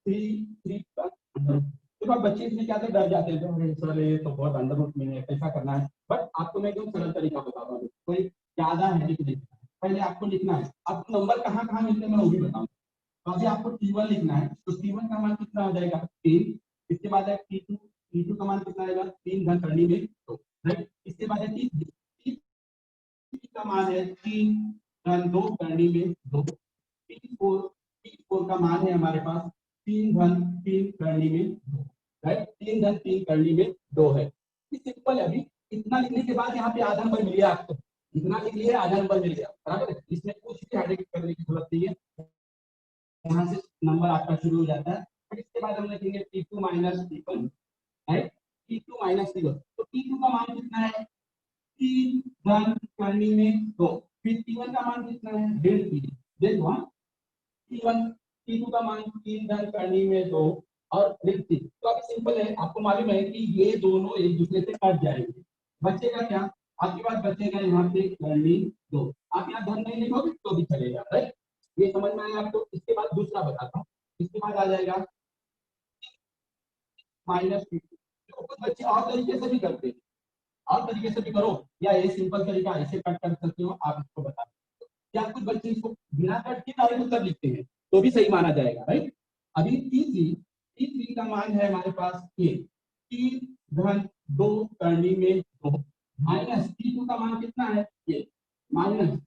3 plus under root. तो आप बच्चे इसमें क्या डर जाते हैं, तो अरे सर ये तो बहुत अंडर रूट में है, कैसा करना है। बट आपको मैं एकदम सरल तरीका बताता हूँ, कोई ज्यादा है नहीं। पहले आपको लिखना है, आपको नंबर कहाँ कहाँ मिलते हैं मैं वो भी बताऊँ। तो अभी आपको T1 लिखना है, तो T1 का मान कितना हो जाएगा 3। इसके बाद है T2, T2 का मान कितना आएगा 3 घन करनी में 2, राइट। इसके बाद है T3 का मान है 3 घन 2 करनी में 2। T4 का मान है हमारे पास 3 घन 3 करनी में 2, राइट। 3 घन 3 करनी में 2 है। सिंपल है। अभी इतना लिखने के बाद यहाँ पे आधा नंबर मिल गया आपको, इतना लिख लिया आधा नंबर मिल गया, बराबर है। इसमें कुछ भी हेडेक करने की जरूरत नहीं है, यहाँ से नंबर आपका शुरू हो जाता है। फिर इसके बाद हम लिखेंगे T2 minus T1, right. T2 minus T1, तो T2 का मान कितना है 3 घन करनी में 2। फिर T1 का मान कितना है 1.5 देखो, हाँ T1 T2 का मान 3 घन करनी में 2 और 1.5। तो अब सिंपल है, आपको मालूम है कि ये दोनों एक दूसरे से कट जाएंगे, बचेगा क्या आपके पास, बचेगा यहाँ पे करनी 2। आप यहाँ धन नहीं लिखोगे तो भी चलेगा, राइट। ये समझ में आया आपको। इसके बाद दूसरा बताता हूँ, इसके बाद आ जाएगा माइनस T2। कुछ बच्चे और तरीके से भी करते हैं, और तरीके से भी करो, या ये सिंपल तरीका ऐसे कट कर सकते हो, आप इसको बता सकते हो। क्या कुछ बच्चे इसको बिना कट के डायरेक्ट उत्तर लिखते हैं तो भी सही माना जाएगा, राइट। अभी T3 का मान है हमारे पास ये 3 घन 2 करनी में 2 माइनस T2 का मान कितना है ये माइनस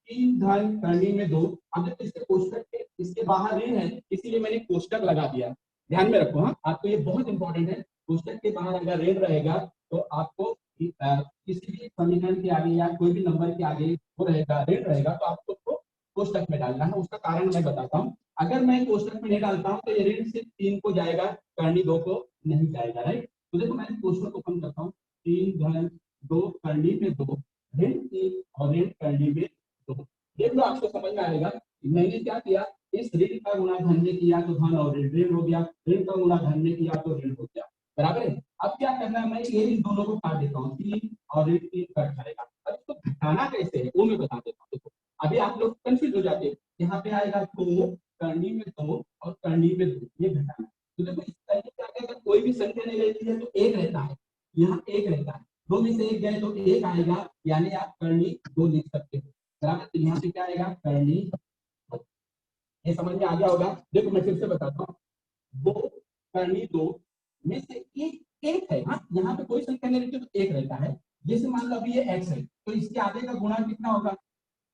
3 घन करनी में 2। अब देखो इसके कोष्टक के इसके बाहर ऋण है, इसीलिए मैंने कोष्टक लगा दिया, ध्यान में रखो। हाँ आपको ये बहुत इंपॉर्टेंट है, कोष्टक के बाहर अगर ऋण रहेगा तो आपको किसी भी समीकरण के आगे या कोई भी नंबर के आगे वो रहेगा ऋण रहेगा तो आपको उसको कोष्टक में डालना है। उसका कारण मैं बताता हूँ, अगर मैं कोष्टक में नहीं डालता हूँ तो ये ऋण सिर्फ 3 को जाएगा, करनी 2 को नहीं जाएगा, राइट। तो देखो मैं कोष्टक ओपन करता हूँ, 3 घन 2 करनी में 2 ऋण 3 और ऋण करनी में 2। देख लो आपको समझ में आएगा। मैंने क्या किया, इस ऋण का गुणा धन में किया तो धन और ऋण हो गया, ऋण का गुणा धन में किया तो ऋण हो गया, बराबर है। अब क्या करना है, मैं ये इन दोनों को काट देता हूँ, 3 और ऋण 3 कट जाएगा। अब इसको घटाना कैसे है वो मैं बता देता हूँ। देखो अभी आप लोग कंफ्यूज हो जाते हैं, यहाँ पे आएगा 2 करनी में 2 और करनी में 2, ये घटाना। तो देखो इस तरीके से अगर कोई भी संख्या नहीं रहती है तो एक रहता है, यहाँ एक रहता है, 2 में से एक गए तो एक आएगा, यानी आप करनी 2 लिख सकते हो, बराबर। तो यहाँ पे क्या आएगा करनी, ये समझ में आ गया होगा। देखो मैं फिर से बताता हूँ, 2 करनी 2 में से एक है, हाँ यहाँ पे कोई संख्या नहीं रहती तो एक रहता है। जैसे मान लो अभी ये x है तो इसके आगे का गुणा कितना होगा,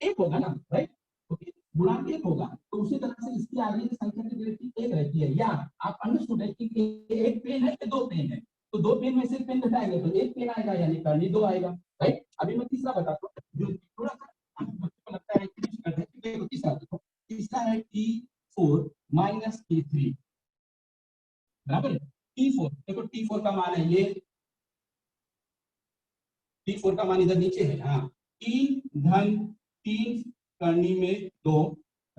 एक होगा ना, राइट। तो गुणा एक होगा, तो उसी तरह से इसके आगे की संख्या की गिनती एक रहती है। या आप अंडरस्टूड है कि एक पेन है कि 2 पेन है, तो 2 पेन में से पेन घटाएंगे तो एक पेन आएगा, यानी करनी 2 आएगा, राइट। अभी मैं तीसरा बताता हूँ, जो थोड़ा सा बच्चों को लगता है कि तीसरा है T4 माइनस T3, बराबर। T4 देखो, T4 का मान है ये, T4 का मान इधर नीचे है, हाँ 3 घन 3 करनी में 2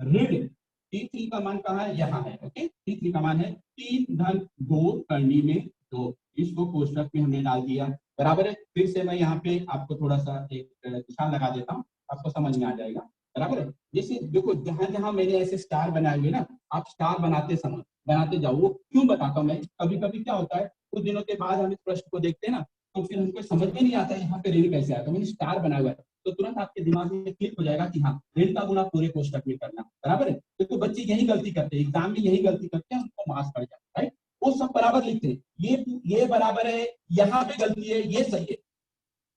ऋण T3 का मान कहाँ है, यहाँ है, ओके। T3 का मान है 3 घन 2 करनी में 2, इसको कोष्टक में हमने डाल दिया, बराबर है। फिर से मैं यहाँ पे आपको थोड़ा सा एक निशान लगा देता हूँ, आपको समझ में आ जाएगा, बराबर है। जैसे देखो जहां जहां मैंने ऐसे स्टार बनाए हुए ना, आप स्टार बनाते समय बनाते जाओ। वो क्यों बताता हूँ मैं, कभी कभी क्या होता है कुछ दिनों के बाद हम इस प्रश्न को देखते हैं ना, तो फिर हमको समझ में नहीं आता है यहाँ पे ऋण कैसे आता है। मैंने स्टार बनाया हुआ है तो तुरंत आपके दिमाग में क्लिक हो जाएगा कि हाँ ऋण का गुणा पूरे कोष्टक में करना, बराबर है। तो बच्चे यही गलती करते हैं, एग्जाम में यही गलती करते हैं, उनको मार्क्स पड़ जाता है। वो सब बराबर लिखते हैं, ये बराबर है, यहाँ पे गलती है, ये सही है,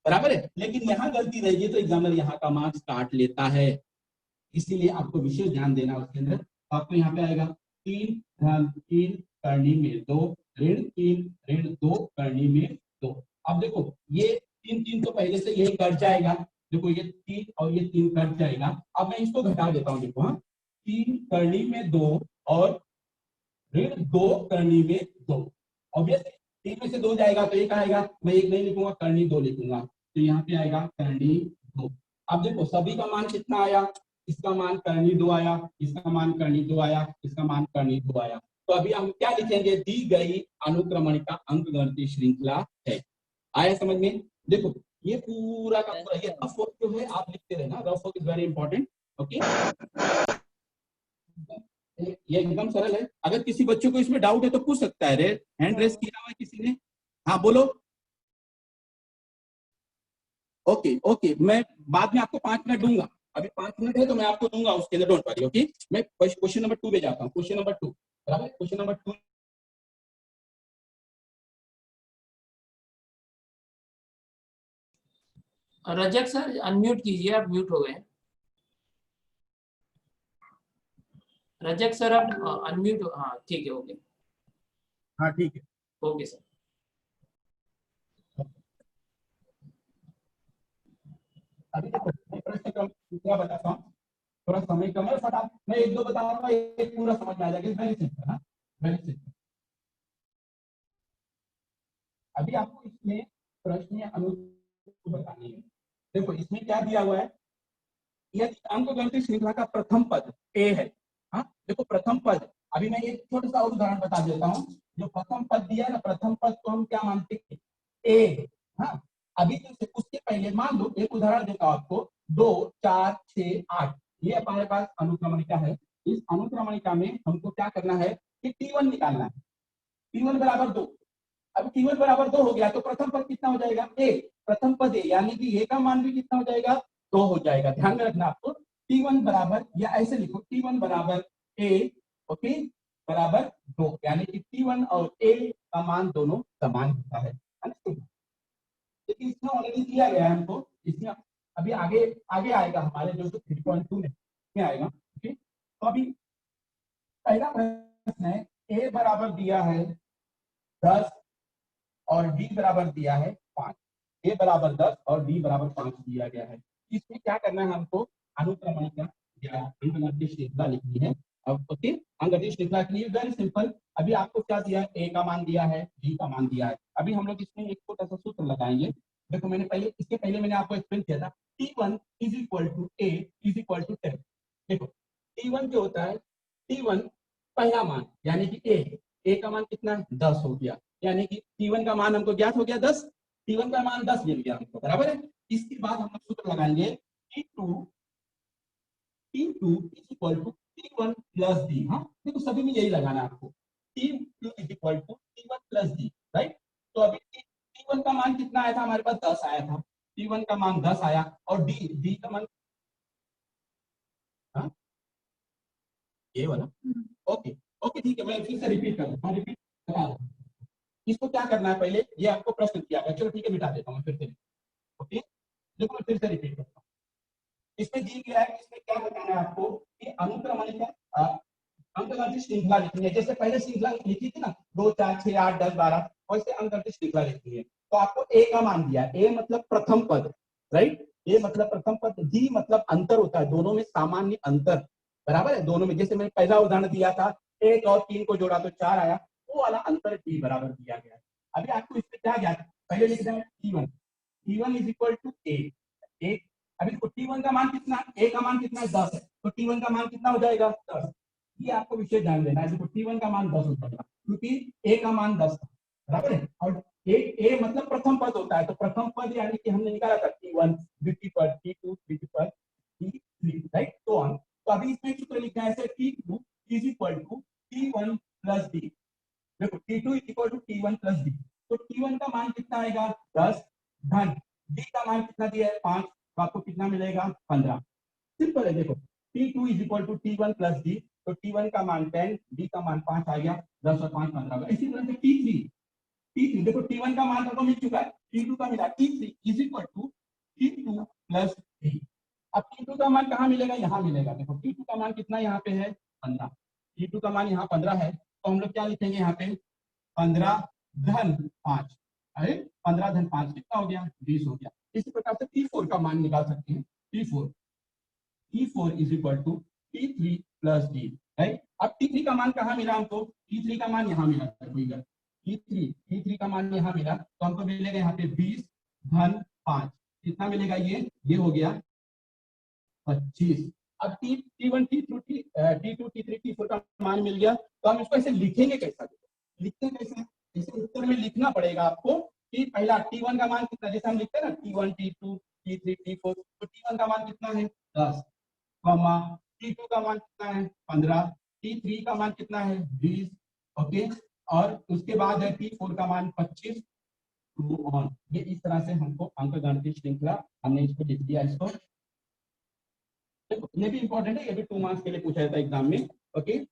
बराबर है। लेकिन यहाँ गलती रहेगी तो एग्जामिनर यहाँ का मार्क्स काट लेता है, इसीलिए आपको विशेष ध्यान देना उसके अंदर। आपको यहाँ पे आएगा 3 घन 3 करनी में 2 ऋण 3 ऋण 2 करनी में 2। अब देखो ये 3 3 तो पहले से यही कट जाएगा, देखो ये 3 और ये 3 कट जाएगा। अब मैं इसको घटा देता हूँ, देखो हाँ 3 करनी में 2 और ऋण 2 करनी में 2। ऑब्वियसली 3 में से 2 जाएगा तो एक आएगा, मैं एक नहीं लिखूंगा, करनी 2 लिखूंगा, तो यहाँ पे आएगा करनी 2। अब देखो सभी का मान कितना आया, इसका मान करनी 2 आया, इसका मान करनी 2 आया, इसका मान करनी 2 आया। तो अभी हम क्या लिखेंगे, दी गई अनुक्रमणिका अंकगणितीय श्रृंखला है। आया समझ में। देखो ये पूरा का पूरा ये रफ वर्क जो है आप लिखते रहना, rough work is very important, okay. ये एकदम सरल है। अगर किसी बच्चों को इसमें डाउट है तो पूछ सकता है। हैंड रेस किया हुआ है किसी ने? हाँ बोलो। ओके ओके, मैं बाद में आपको 5 मिनट दूंगा। अभी 5 मिनट है तो मैं आपको दूंगा, उसके अंदर डोंट वरी। ओके, मैं क्वेश्चन नंबर 2 पे जाता हूँ। क्वेश्चन नंबर 2, बराबर। Question number 2, Rajak sir unmute कीजिए, आप म्यूट हो गए हैं। रजक सर आप अनम्यूट, हाँ ठीक है, ओके। हाँ ठीक है। Okay sir. अभी देखो मैं प्रश्न क्रम क्या बताता हूँ, थोड़ा समय कम है, फटाफट मैं एक दो बता रहा हूँ, एक पूरा समझ में आ जाएगा। वेरी सिंपल, हाँ वेरी सिंपल। अभी आपको इसमें प्रश्न या अनुत्तर बतानी है। देखो इसमें क्या दिया हुआ है, यह अंकगणित श्रृंखला का प्रथम पद ए है। हाँ देखो प्रथम पद, अभी मैं एक छोटा सा और उदाहरण बता देता हूँ। जो प्रथम पद दिया है ना, प्रथम पद को हम क्या मानते हैं? ए। हाँ, अभी जैसे उसके पहले मान लो, एक उदाहरण देता हूँ आपको। 2 4 6 8, ये हमारे पास अनुक्रमणिका है। इस अनुक्रमणिका में हमको क्या करना है कि T1 निकालना है। T1 बराबर 2। अब T1 बराबर 2 हो गया तो प्रथम पद कितना हो जाएगा? ए। प्रथम पद ए, यानी कि ए का मान भी कितना हो जाएगा? 2 हो जाएगा। ध्यान में रखना आपको। T1 बराबर, या ऐसे लिखो T1 बराबर ए, ओके, बराबर 2, यानी कि T1 और ए का मान दोनों समान होता है। लेकिन इसमें ऑलरेडी दिया गया है हमको, इसमें अभी आगे आगे आएगा हमारे जो 3.2 में आएगा। ओके, तो अभी पहला प्रश्न है, ए बराबर दिया है 10 और डी बराबर दिया है 5। ए बराबर 10 और डी बराबर 5 दिया गया है। इसमें क्या करना है हमको? अनुक्रमणिका या अंकगणित श्रृंखला लिखनी है। अब ओके, अंकगणित श्रृंखला के लिए वेरी सिंपल। अभी आपको क्या दिया है? ए का मान दिया है, डी का मान दिया है। अभी हम लोग इसमें एक छोटा सा सूत्र लगाएंगे। देखो मैंने पहले, इसके पहले मैंने आपको एक्सप्लेन किया था, T1 is equal to A is equal to 10। देखो T1 जो होता है, T1 पहला मान, यानी कि ए का मान कितना है? 10 हो गया, यानी कि T1 का मान हमको ज्ञात हो गया 10। T1 का मान 10 मिल गया हमको, बराबर है। इसके बाद हम लोग सूत्र लगाएंगे T2 is equal to T1 plus D. हाँ देखो सभी में यही लगाना है आपको, T2 is equal to T1 plus D, right. तो अभी T1 का मान कितना आया था? हमारे पास 10 आया था। T1 का मान 10 आया, और डी का मान, हाँ ये वाला, ओके ओके ठीक है, मैं फिर से रिपीट कर दूं, रिपीट बता रहा हूं। इसको क्या करना है, पहले ये आपको प्रश्न किया गया, चलो ठीक है मिटा देता हूँ फिर से। ओके, देखो मैं फिर से रिपीट करता हूँ। इसमें दी गया है, इसमें क्या बताना है आपको कि अनुक्रमणिका अंकगणित श्रृंखला लिखनी है। जैसे पहले श्रृंखला लिखी थी ना, 2 4 6 8 10 12, वैसे अंकगणित श्रृंखला लिखनी है। तो आपको ए का मान दिया, ए मतलब प्रथम पद, राइट। ए मतलब प्रथम पद, डी मतलब अंतर होता है, दोनों में सामान्य अंतर, बराबर है। दोनों में, जैसे मैंने पहला उदाहरण दिया था, 1 और 3 को जोड़ा तो 4 आया, वो वाला अंतर डी बराबर दिया गया है। अभी आपको इसमें क्या ज्ञात, पहले लिख दें T1 इज इक्वल टू ए। अभी देखो T1 का मान कितना, ए का मान कितना है? 10 है, तो T1 का मान कितना हो जाएगा? 10। ये आपको विषय ध्यान देना है। देखो T1 का मान 10 हो जाएगा, क्योंकि ए का मान 10 था, बराबर है। और ए मतलब प्रथम पद होता है, तो प्रथम पद यानी कि हमने निकाला था T1, द्वितीय पद T2, तृतीय पद T3, राइट। तो अभी इसमें सूत्र लिखना है, T2 is equal to T1 plus D. देखो T2 is equal to T1 plus D, तो T1 का मान कितना आएगा? 10 धन डी का मान कितना दिया है? 5, तो आपको कितना मिलेगा? 15। सिंपल है। देखो T2 is equal to T1 plus D, तो T1 का मान 10, डी का मान 5 आ गया, 10 और 5 15 होगा। इसी तरह से T3 देखो T1 का मान तो मिल चुका है, T2 का मिला, T3 is equal to T2 plus D. अब T2 का मान कहाँ मिलेगा? यहाँ मिलेगा। देखो T2 का मान कितना यहाँ पे है? 15। T2 का मान यहाँ 15 है, तो हम लोग क्या लिखेंगे यहाँ पे? 15 धन 5, अरे 15 धन 5 कितना हो गया? 20 हो गया। इसी प्रकार से T4 का मान निकाल सकते हैं। T4 is equal to T3 plus D, right. अब T3 का मान कहाँ मिला हमको? T3 का मान यहाँ मिला, T3 का मान यहाँ मिला, तो हमको मिलेगा यहाँ पे 20 धन 5, कितना मिलेगा? ये हो गया 25। अब T1 T2 T3 T4 का मान मिल गया, तो हम इसको ऐसे लिखेंगे कैसा? लिखते कैसे? इसे उत्तर में लिखना पड़ेगा आपको कि पहला T1 का मान कितना, जैसे हम लिखते हैं ना T1 T2 T3 T4, तो T1 का मान कितना है? 10, T2 का मान कितना है? 15, T3 का मान कितना है 20, ओके, और उसके बाद है T4 का मान 25 ऑन। ये इस तरह से हमको अंकगणित श्रृंखला हमने इसको लिख दिया। इसको देखो, ये भी इंपॉर्टेंट है, ये भी 2 मार्क्स के लिए पूछा जाता है एग्जाम में, ओके, 2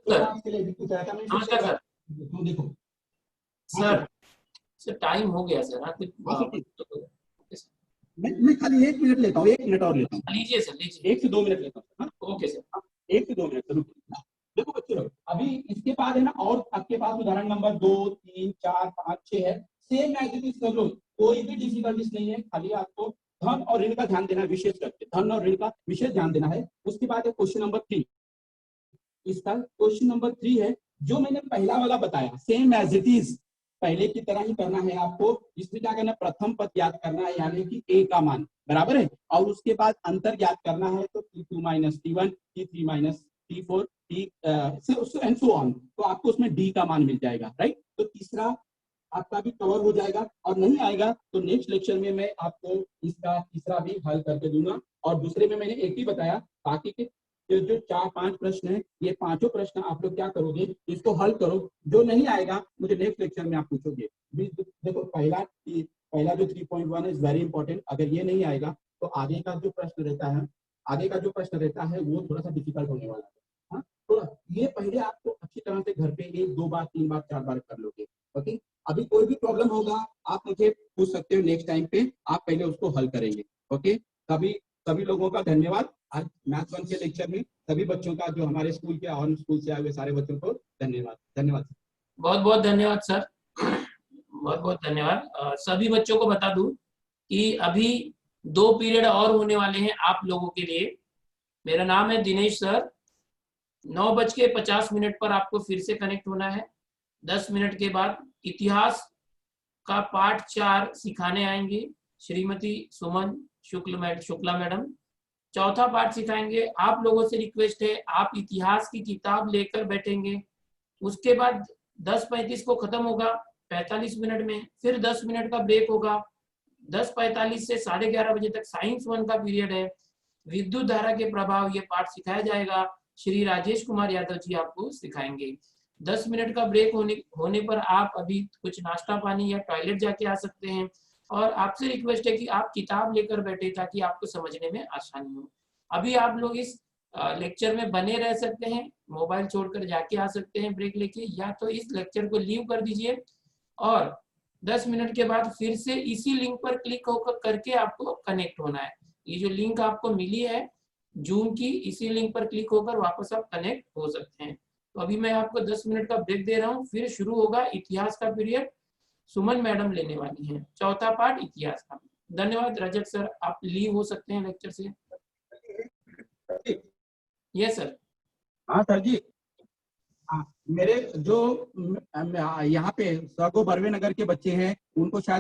सर मार्क्स के लिए भी पूछा जाता है। मैं नमस्कार सर। तो देखो, हाँ सर सर, सर टाइम हो गया सर। हाँ कुछ हाँ सर, ओके सर। मैं खाली 1 मिनट लेता हूँ, 1 मिनट और लेता हूँ, लीजिए सर लीजिए। 1 से 2 मिनट लेता हूँ। Okay sir. 1 से 2 मिनट जरूर। देखो बच्चे लोग, अभी इसके बाद है ना, और आपके पास उदाहरण नंबर 2, 3, 4, 5, 6 है। सेम एज इट इज कर लो, कोई भी डिफिकल्टीज नहीं है, खाली आपको धन और ऋण का ध्यान देना है, विशेष करके धन और ऋण का विशेष ध्यान देना है। उसके बाद है क्वेश्चन नंबर 3। इसका क्वेश्चन नंबर 3 है, जो मैंने पहला वाला बताया, सेम एज इट इज पहले की तरह ही करना है आपको। इसमें क्या करना है, प्रथम पद याद करना है, यानी कि a का मान बराबर है, और उसके बाद अंतर याद करना है, तो T2 minus T1, T3 minus T4, and so on. तो आपको उसमें d का मान मिल जाएगा, राइट। तो तीसरा आपका भी कवर हो जाएगा, और नहीं आएगा तो नेक्स्ट लेक्चर में मैं आपको इसका तीसरा भी हल करके दूंगा। और दूसरे में मैंने एक ही बताया, बाकी के जो 4-5 प्रश्न है, ये पांचों प्रश्न आप लोग क्या करोगे, इसको हल करो। जो नहीं आएगा मुझे नेक्स्ट लेक्चर में आप पूछोगे। देखो, पहला जो 3.1 है, वेरी इंपॉर्टेंट। अगर ये नहीं आएगा तो आगे का जो प्रश्न रहता है वो थोड़ा सा डिफिकल्ट होने वाला है। हाँ, तो ये पहले आपको अच्छी तरह से घर पे 1, 2 बार, 3 बार, 4 बार कर लोगे, ओके। अभी कोई भी प्रॉब्लम होगा आप मुझे पूछ सकते हो, नेक्स्ट टाइम पे आप पहले उसको हल करेंगे, ओके। सभी लोगों का धन्यवाद। आज मैथ 1 के लेक्चर में सभी बच्चों का, जो हमारे स्कूल के और स्कूल से आए हुए सारे बच्चों को धन्यवाद। बहुत बहुत धन्यवाद सर। बहुत बहुत धन्यवाद। सभी बच्चों को बता दूं कि अभी 2 पीरियड और होने वाले हैं आप लोगों के लिए। मेरा नाम है दिनेश सर। 9:50 पर आपको फिर से कनेक्ट होना है। 10 मिनट के बाद इतिहास का पाठ 4 सिखाने आएंगे श्रीमती सुमन शुक्ला मैडम। चौथा पाठ सिखाएंगे। आप लोगों से रिक्वेस्ट है, आप इतिहास की किताब लेकर बैठेंगे। उसके बाद 10:35 को खत्म होगा, 45 मिनट में। फिर 10 मिनट का ब्रेक होगा। 10:45 से 11:30 बजे तक साइंस 1 का पीरियड है। विद्युत धारा के प्रभाव, ये पाठ सिखाया जाएगा। श्री राजेश कुमार यादव जी आपको सिखाएंगे। 10 मिनट का ब्रेक होने पर आप अभी कुछ नाश्ता पानी या टॉयलेट जाके आ सकते हैं। और आपसे रिक्वेस्ट है कि आप किताब लेकर बैठे ताकि आपको समझने में आसानी हो। अभी आप लोग इस लेक्चर में बने रह सकते हैं, मोबाइल छोड़कर जाके आ सकते हैं ब्रेक लेके, या तो इस लेक्चर को लीव कर दीजिए और 10 मिनट के बाद फिर से इसी लिंक पर क्लिक होकर करके आपको कनेक्ट होना है। ये जो लिंक आपको मिली है जूम की, इसी लिंक पर क्लिक होकर वापस आप कनेक्ट हो सकते हैं। तो अभी मैं आपको 10 मिनट का ब्रेक दे रहा हूँ, फिर शुरू होगा इतिहास का पीरियड। सुमन मैडम लेने वाली हैं चौथा पार्ट इतिहास का। धन्यवाद। रजत सर आप लीव हो सकते हैं लेक्चर से। Yes sir. हाँ सर जी। हाँ, मेरे जो यहाँ पे सगो बरवे नगर के बच्चे हैं, उनको शायद